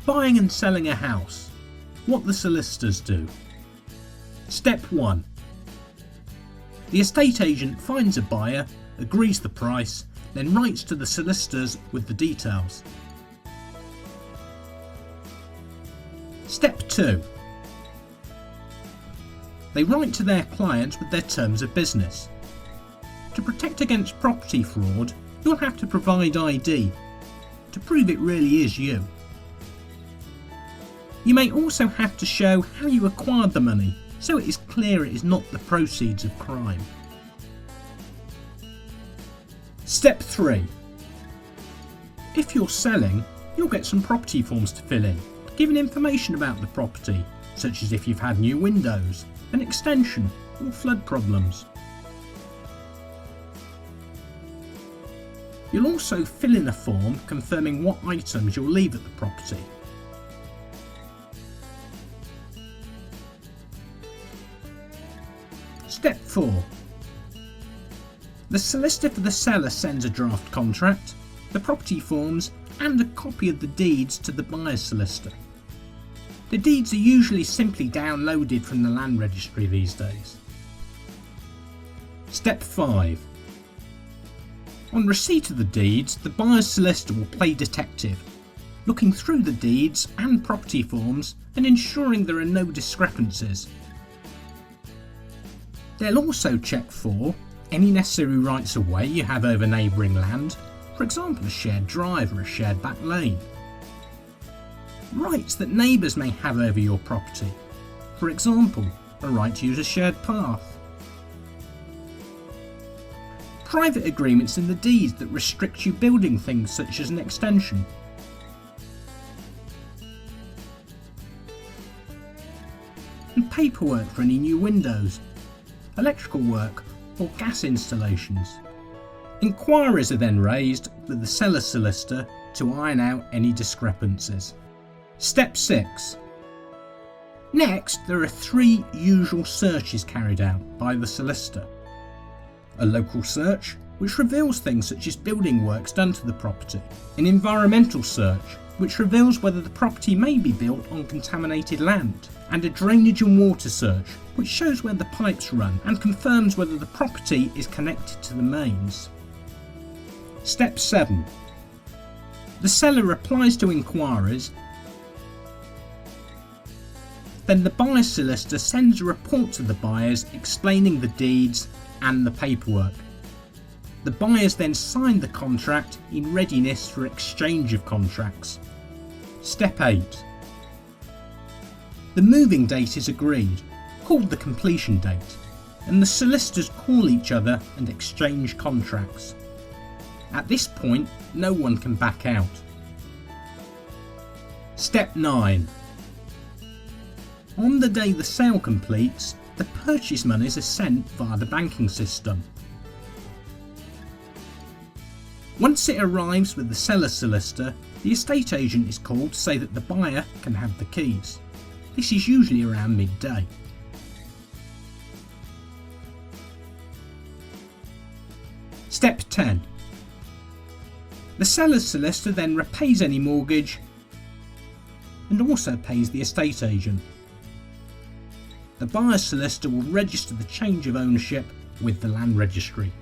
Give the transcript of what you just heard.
Buying and selling a house. What the solicitors do. Step 1. The estate agent finds a buyer, agrees the price, then writes to the solicitors with the details. Step 2. They write to their client with their terms of business. To protect against property fraud, you'll have to provide ID to prove it really is you. You may also have to show how you acquired the money, so it is clear it is not the proceeds of crime. Step 3. If you're selling, you'll get some property forms to fill in, giving information about the property, such as if you've had new windows, an extension, or flood problems. You'll also fill in a form confirming what items you'll leave at the property. Step 4. The solicitor for the seller sends a draft contract, the property forms, and a copy of the deeds to the buyer's solicitor. The deeds are usually simply downloaded from the land registry these days. Step 5. On receipt of the deeds, the buyer's solicitor will play detective, looking through the deeds and property forms and ensuring there are no discrepancies. They'll also check for any necessary rights of way you have over neighbouring land, for example a shared drive or a shared back lane. Rights that neighbours may have over your property, for example a right to use a shared path. Private agreements in the deeds that restrict you building things such as an extension. And paperwork for any new windows, electrical work or gas installations. Inquiries are then raised with the seller's solicitor to iron out any discrepancies. Step 6. Next, there are 3 usual searches carried out by the solicitor. A local search, which reveals things such as building works done to the property. An environmental search, which reveals whether the property may be built on contaminated land. And a drainage and water search, which shows where the pipes run and confirms whether the property is connected to the mains. Step 7. The seller replies to inquiries. Then the buyer's solicitor sends a report to the buyers explaining the deeds and the paperwork. The buyers then sign the contract in readiness for exchange of contracts. Step 8. The moving date is agreed, called the completion date, and the solicitors call each other and exchange contracts. At this point, no one can back out. Step 9. On the day the sale completes, the purchase monies are sent via the banking system. Once it arrives with the seller's solicitor, the estate agent is called to say that the buyer can have the keys. This is usually around midday. Step 10. The seller's solicitor then repays any mortgage and also pays the estate agent. The buyer's solicitor will register the change of ownership with the land registry.